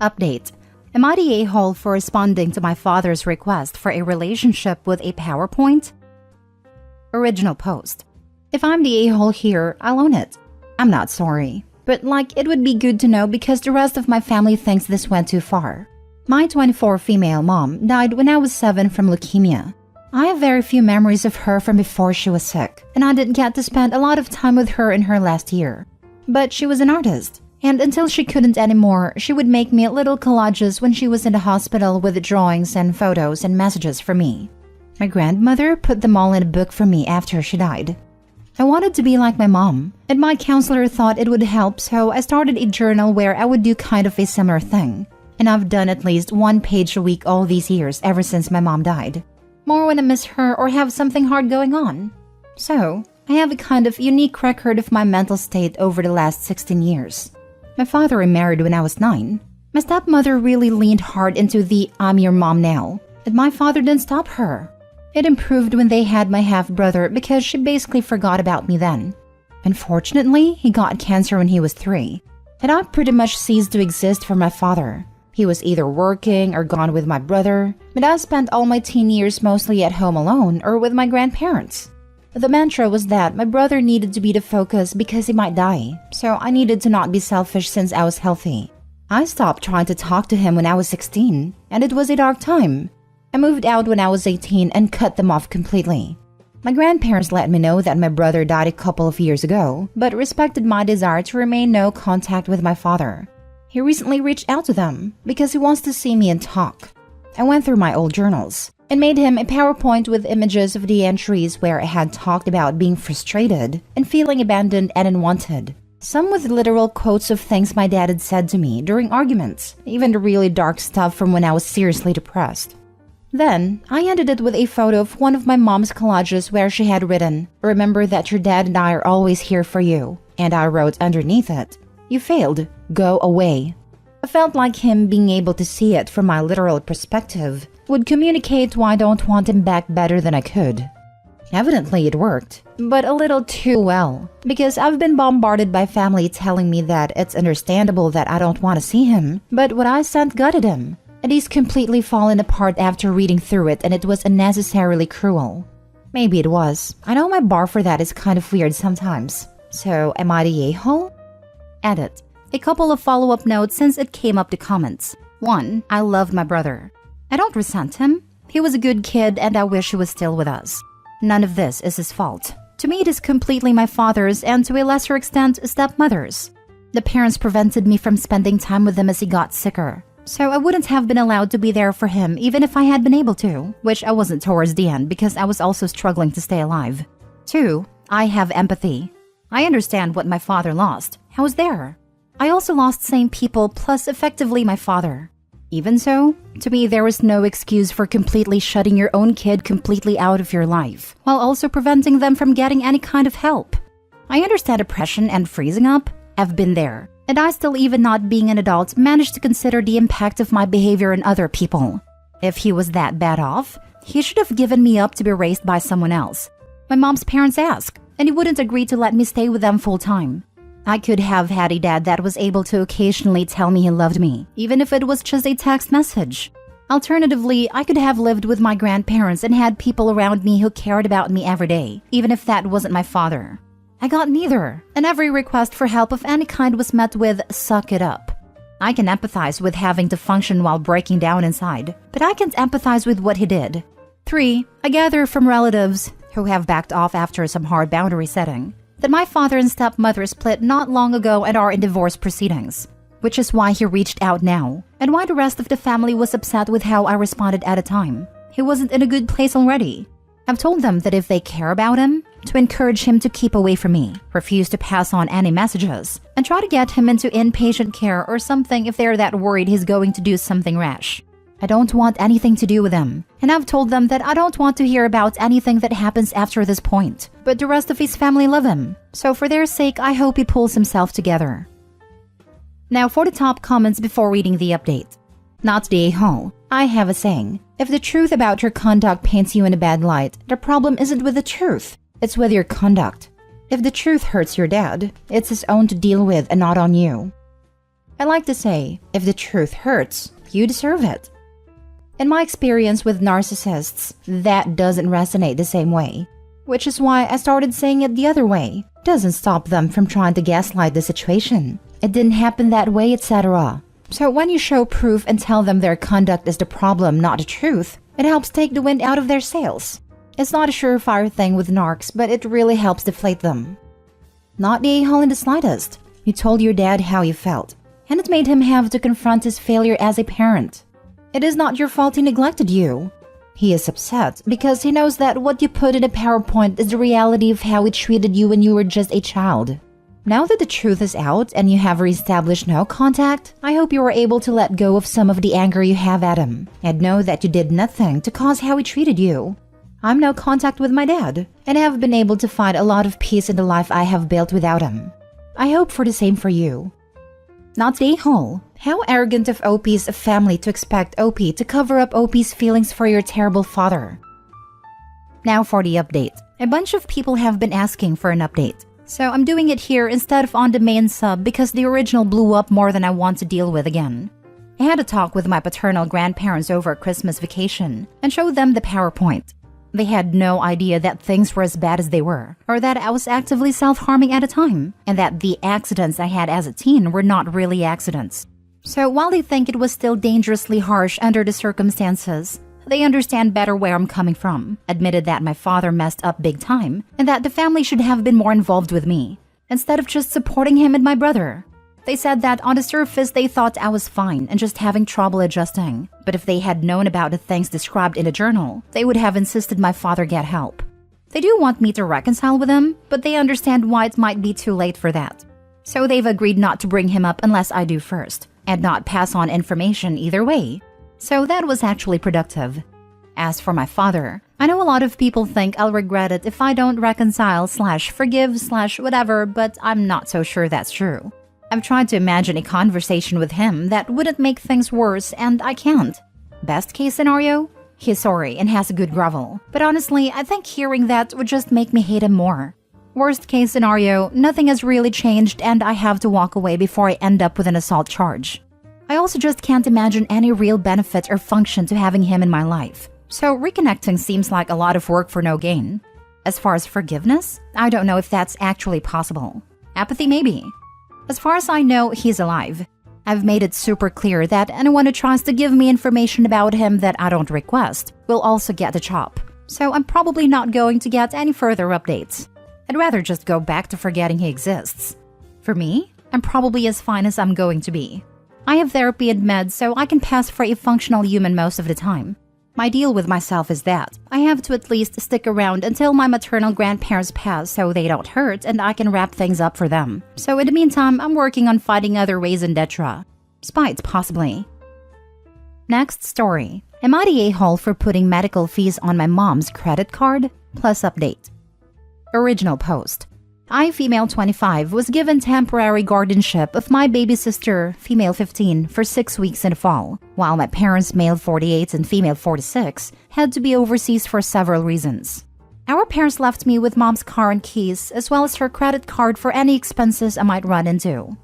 Update. Am I the a-hole for responding to my father's request for a relationship with a PowerPoint? Original post. If I'm the a-hole here, I'll own it. I'm not sorry. But it would be good to know because the rest of my family thinks this went too far. My 24 female mom died when I was 7 from leukemia. I have very few memories of her from before she was sick, and I didn't get to spend a lot of time with her in her last year. But she was an artist, and until she couldn't anymore, she would make me little collages when she was in the hospital with drawings and photos and messages for me. My grandmother put them all in a book for me after she died. I wanted to be like my mom, and my counselor thought it would help, so I started a journal where I would do kind of a similar thing. And I've done at least 1 page a week all these years ever since my mom died. More when I miss her or have something hard going on. So, I have a kind of unique record of my mental state over the last 16 years. My father remarried when I was 9. My stepmother really leaned hard into the "I'm your mom now," and my father didn't stop her. It improved when they had my half-brother because she basically forgot about me then. Unfortunately, he got cancer when he was 3, and I pretty much ceased to exist for my father. He was either working or gone with my brother, but I spent all my teen years mostly at home alone or with my grandparents. The mantra was that my brother needed to be the focus because he might die, so I needed to not be selfish since I was healthy. I stopped trying to talk to him when I was 16, and it was a dark time. I moved out when I was 18 and cut them off completely. My grandparents let me know that my brother died a couple of years ago, but respected my desire to remain no contact with my father. He recently reached out to them because he wants to see me and talk. I went through my old journals and made him a PowerPoint with images of the entries where I had talked about being frustrated and feeling abandoned and unwanted. Some with literal quotes of things my dad had said to me during arguments, even the really dark stuff from when I was seriously depressed. Then, I ended it with a photo of one of my mom's collages where she had written, "Remember that your dad and I are always here for you." And I wrote underneath it, "You failed. Go away." I felt like him being able to see it from my literal perspective would communicate why I don't want him back better than I could. Evidently it worked, but a little too well, because I've been bombarded by family telling me that it's understandable that I don't want to see him, but what I sent gutted him, and he's completely fallen apart after reading through it and it was unnecessarily cruel. Maybe it was. I know my bar for that is kind of weird sometimes. So, am I the a-hole? Edit. A couple of follow-up notes since it came up to comments. 1. I loved my brother. I don't resent him. He was a good kid and I wish he was still with us. None of this is his fault. To me, it is completely my father's and to a lesser extent, stepmother's. The parents prevented me from spending time with him as he got sicker. So I wouldn't have been allowed to be there for him even if I had been able to, which I wasn't towards the end because I was also struggling to stay alive. 2. I have empathy. I understand what my father lost. I was there. I also lost same people plus effectively my father. Even so, to me there was no excuse for completely shutting your own kid completely out of your life, while also preventing them from getting any kind of help. I understand depression and freezing up. I've been there. And I still, even not being an adult, managed to consider the impact of my behavior on other people. If he was that bad off, he should have given me up to be raised by someone else. My mom's parents asked, and he wouldn't agree to let me stay with them full time. I could have had a dad that was able to occasionally tell me he loved me, even if it was just a text message. Alternatively, I could have lived with my grandparents and had people around me who cared about me every day, even if that wasn't my father. I got neither, and every request for help of any kind was met with "suck it up." I can empathize with having to function while breaking down inside, but I can't empathize with what he did. 3. I gather from relatives, who have backed off after some hard boundary setting, that my father and stepmother split not long ago and are in divorce proceedings, which is why he reached out now, and why the rest of the family was upset with how I responded at a time. He wasn't in a good place already. I've told them that if they care about him, to encourage him to keep away from me, refuse to pass on any messages, and try to get him into inpatient care or something if they're that worried he's going to do something rash. I don't want anything to do with him, and I've told them that I don't want to hear about anything that happens after this point, but the rest of his family love him, so for their sake I hope he pulls himself together. Now for the top comments before reading the update. Not the a-hole. I have a saying, if the truth about your conduct paints you in a bad light, the problem isn't with the truth, it's with your conduct. If the truth hurts your dad, it's his own to deal with and not on you. I like to say, if the truth hurts, you deserve it. In my experience with narcissists, that doesn't resonate the same way, which is why I started saying it the other way. Doesn't stop them from trying to gaslight the situation. It didn't happen that way, etc. So when you show proof and tell them their conduct is the problem, not the truth, it helps take the wind out of their sails. It's not a surefire thing with narcs, but it really helps deflate them. Not the a-hole in the slightest. You told your dad how you felt, and it made him have to confront his failure as a parent. It is not your fault he neglected you. He is upset because he knows that what you put in a PowerPoint is the reality of how he treated you when you were just a child. Now that the truth is out and you have reestablished no contact, I hope you are able to let go of some of the anger you have at him and know that you did nothing to cause how he treated you. I'm no contact with my dad and have been able to find a lot of peace in the life I have built without him. I hope for the same for you. Not the a-hole. How arrogant of OP's family to expect OP to cover up OP's feelings for your terrible father. Now for the update. A bunch of people have been asking for an update, so I'm doing it here instead of on the main sub because the original blew up more than I want to deal with again. I had a talk with my paternal grandparents over Christmas vacation and showed them the PowerPoint. They had no idea that things were as bad as they were, or that I was actively self-harming at a time, and that the accidents I had as a teen were not really accidents. So while they think it was still dangerously harsh under the circumstances, they understand better where I'm coming from, admitted that my father messed up big time, and that the family should have been more involved with me, instead of just supporting him and my brother. They said that on the surface they thought I was fine and just having trouble adjusting, but if they had known about the things described in the journal, they would have insisted my father get help. They do want me to reconcile with him, but they understand why it might be too late for that. So they've agreed not to bring him up unless I do first, and not pass on information either way. So that was actually productive. As for my father, I know a lot of people think I'll regret it if I don't reconcile/forgive/whatever, but I'm not so sure that's true. I've tried to imagine a conversation with him that wouldn't make things worse, and I can't. Best case scenario? He's sorry and has a good grovel, but honestly, I think hearing that would just make me hate him more. Worst case scenario, nothing has really changed and I have to walk away before I end up with an assault charge. I also just can't imagine any real benefit or function to having him in my life, so reconnecting seems like a lot of work for no gain. As far as forgiveness, I don't know if that's actually possible. Apathy maybe. As far as I know, he's alive. I've made it super clear that anyone who tries to give me information about him that I don't request will also get the chop, so I'm probably not going to get any further updates. I'd rather just go back to forgetting he exists. For me, I'm probably as fine as I'm going to be. I have therapy and meds, so I can pass for a functional human most of the time. My deal with myself is that I have to at least stick around until my maternal grandparents pass so they don't hurt and I can wrap things up for them. So in the meantime, I'm working on finding other ways in Detra. Spites, possibly. Next story. Am I the a-hole for putting medical fees on my mom's credit card? Plus update. Original post. I, female 25, was given temporary guardianship of my baby sister, female 15, for 6 weeks in the fall, while my parents, male 48 and female 46, had to be overseas for several reasons. Our parents left me with mom's car and keys, as well as her credit card for any expenses I might run into.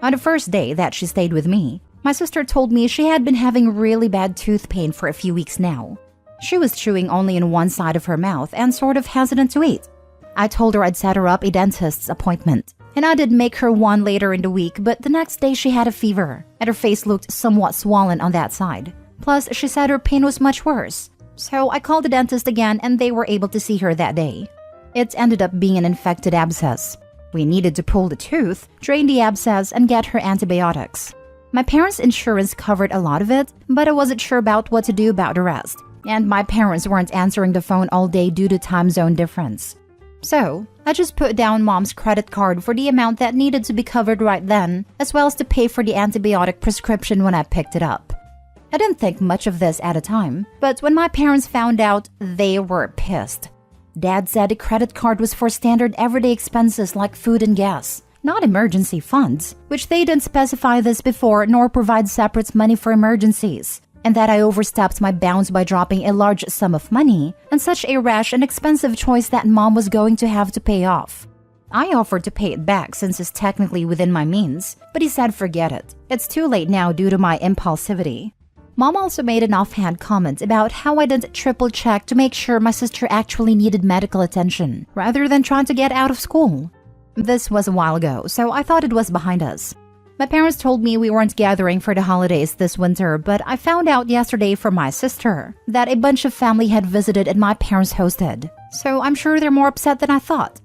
On the first day that she stayed with me, my sister told me she had been having really bad tooth pain for a few weeks now. She was chewing only in one side of her mouth and sort of hesitant to eat. I told her I'd set her up a dentist's appointment, and I did make her one later in the week, but the next day she had a fever, and her face looked somewhat swollen on that side. Plus, she said her pain was much worse. So I called the dentist again and they were able to see her that day. It ended up being an infected abscess. We needed to pull the tooth, drain the abscess, and get her antibiotics. My parents' insurance covered a lot of it, but I wasn't sure about what to do about the rest, and my parents weren't answering the phone all day due to time zone difference. So, I just put down mom's credit card for the amount that needed to be covered right then, as well as to pay for the antibiotic prescription when I picked it up. I didn't think much of this at a time, but when my parents found out, they were pissed. Dad said the credit card was for standard everyday expenses like food and gas, not emergency funds, which they didn't specify this before nor provide separate money for emergencies, and that I overstepped my bounds by dropping a large sum of money and such a rash and expensive choice that mom was going to have to pay off. I offered to pay it back since it's technically within my means, but he said forget it. It's too late now due to my impulsivity. Mom also made an offhand comment about how I didn't triple check to make sure my sister actually needed medical attention, rather than trying to get out of school. This was a while ago, so I thought it was behind us. My parents told me we weren't gathering for the holidays this winter, but I found out yesterday from my sister that a bunch of family had visited and my parents hosted. So I'm sure they're more upset than I thought.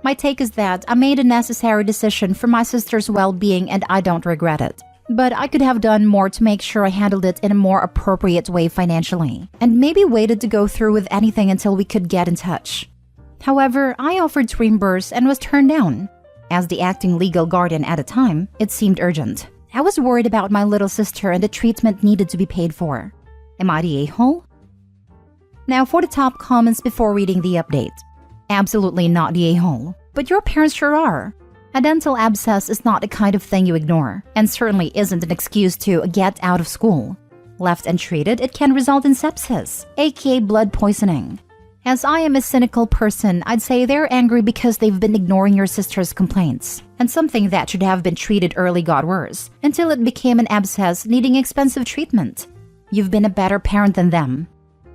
My take is that I made a necessary decision for my sister's well-being and I don't regret it. But I could have done more to make sure I handled it in a more appropriate way financially, and maybe waited to go through with anything until we could get in touch. However, I offered to reimburse and was turned down. As the acting legal guardian at the time, it seemed urgent. I was worried about my little sister and the treatment needed to be paid for. Am I the a-hole? Now for the top comments before reading the update. Absolutely not the a-hole, but your parents sure are. A dental abscess is not the kind of thing you ignore, and certainly isn't an excuse to get out of school. Left untreated, it can result in sepsis, aka blood poisoning. As I am a cynical person, I'd say they're angry because they've been ignoring your sister's complaints, and something that should have been treated early got worse, until it became an abscess needing expensive treatment. You've been a better parent than them.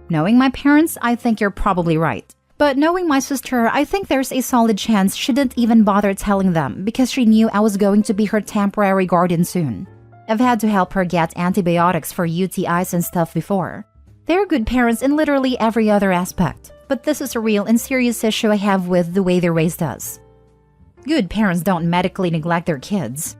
Knowing my parents, I think you're probably right. But knowing my sister, I think there's a solid chance she didn't even bother telling them because she knew I was going to be her temporary guardian soon. I've had to help her get antibiotics for UTIs and stuff before. They're good parents in literally every other aspect. But this is a real and serious issue I have with the way they raised us. Good parents don't medically neglect their kids.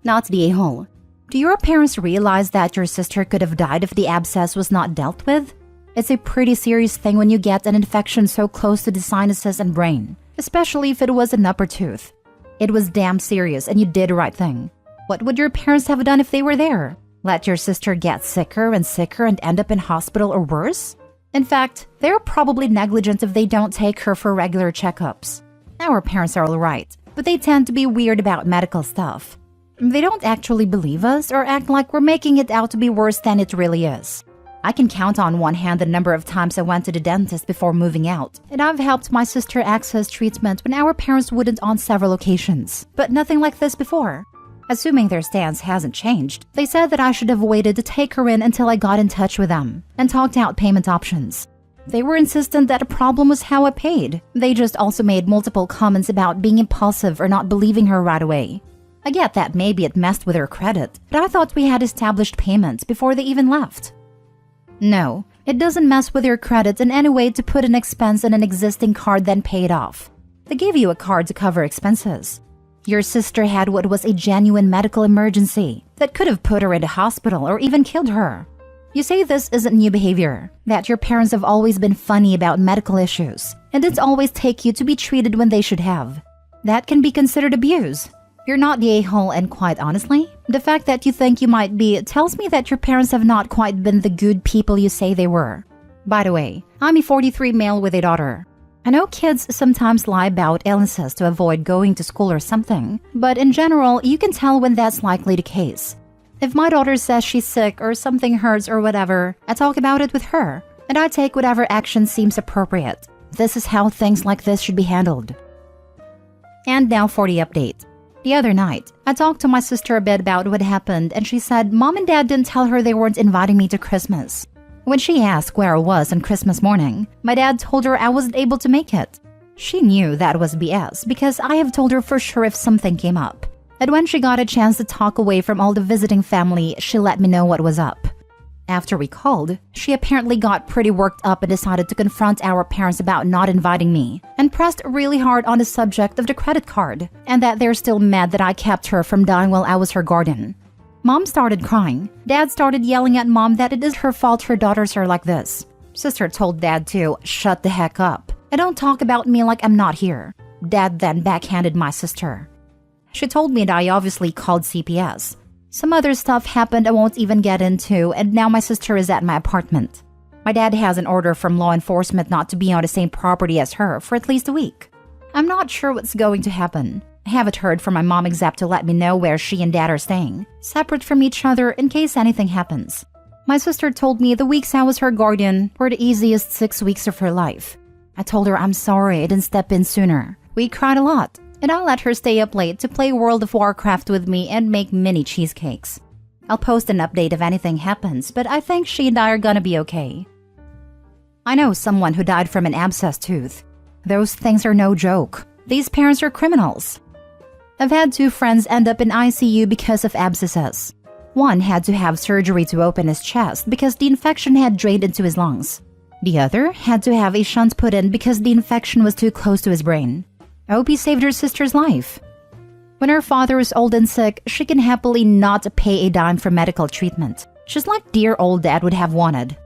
Not the a-hole. Do your parents realize that your sister could have died if the abscess was not dealt with? It's a pretty serious thing when you get an infection so close to the sinuses and brain, especially if it was an upper tooth. It was damn serious and you did the right thing. What would your parents have done if they were there? Let your sister get sicker and end up in hospital or worse? In fact, they're probably negligent if they don't take her for regular checkups. Our parents are alright, but they tend to be weird about medical stuff. They don't actually believe us or act like we're making it out to be worse than it really is. I can count on one hand the number of times I went to the dentist before moving out, and I've helped my sister access treatment when our parents wouldn't on several occasions, but nothing like this before. Assuming their stance hasn't changed, they said that I should have waited to take her in until I got in touch with them and talked out payment options. They were insistent that a problem was how I paid. They just also made multiple comments about being impulsive or not believing her right away. I get that maybe it messed with her credit, but I thought we had established payments before they even left. No, it doesn't mess with your credit in any way to put an expense on an existing card then pay it off. They gave you a card to cover expenses. Your sister had what was a genuine medical emergency that could have put her in the hospital or even killed her. You say this isn't new behavior, that your parents have always been funny about medical issues, and didn't always take you to be treated when they should have. That can be considered abuse. You're not the a-hole, and quite honestly, the fact that you think you might be tells me that your parents have not quite been the good people you say they were. By the way, I'm a 43 male with a daughter. I know kids sometimes lie about illnesses to avoid going to school or something, but in general, you can tell when that's likely the case. If my daughter says she's sick or something hurts or whatever, I talk about it with her, and I take whatever action seems appropriate. This is how things like this should be handled. And now for the update. The other night, I talked to my sister a bit about what happened, and she said Mom and Dad didn't tell her they weren't inviting me to Christmas. When she asked where I was on Christmas morning, my dad told her I wasn't able to make it. She knew that was BS because I have told her for sure if something came up. And when she got a chance to talk away from all the visiting family, she let me know what was up. After we called, she apparently got pretty worked up and decided to confront our parents about not inviting me, and pressed really hard on the subject of the credit card, and that they're still mad that I kept her from dying while I was her guardian. Mom started crying. Dad started yelling at Mom that it is her fault her daughters are like this. Sister told Dad to shut the heck up and don't talk about me like I'm not here. Dad then backhanded my sister. She told me that I obviously called CPS. Some other stuff happened I won't even get into, and now my sister is at my apartment. My dad has an order from law enforcement not to be on the same property as her for at least a week. I'm not sure what's going to happen. I haven't heard from my mom except to let me know where she and dad are staying, separate from each other in case anything happens. My sister told me the weeks I was her guardian were the easiest 6 weeks of her life. I told her I'm sorry I didn't step in sooner. We cried a lot, and I let her stay up late to play World of Warcraft with me and make mini cheesecakes. I'll post an update if anything happens, but I think she and I are gonna be okay. I know someone who died from an abscessed tooth. Those things are no joke. These parents are criminals. I've had 2 friends end up in ICU because of abscesses. One had to have surgery to open his chest because the infection had drained into his lungs. The other had to have a shunt put in because the infection was too close to his brain. OP saved her sister's life. When her father is old and sick, she can happily not pay a dime for medical treatment, just like dear old dad would have wanted.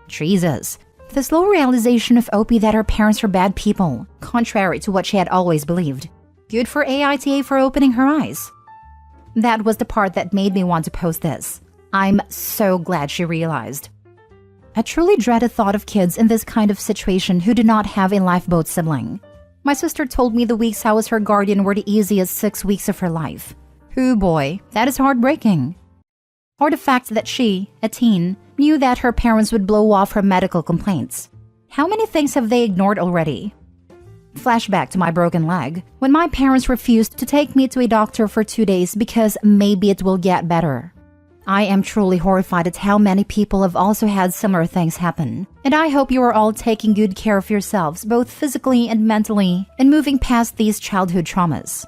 Jesus, the slow realization of OP that her parents are bad people, contrary to what she had always believed. Good for AITA for opening her eyes. That was the part that made me want to post this. I'm so glad she realized. I truly dread the thought of kids in this kind of situation who do not have a lifeboat sibling. My sister told me the weeks I was her guardian were the easiest 6 weeks of her life. Hoo boy, that is heartbreaking. Or the fact that she, a teen, knew that her parents would blow off her medical complaints. How many things have they ignored already? Flashback to my broken leg, when my parents refused to take me to a doctor for 2 days because maybe it will get better. I am truly horrified at how many people have also had similar things happen, and I hope you are all taking good care of yourselves both physically and mentally and moving past these childhood traumas.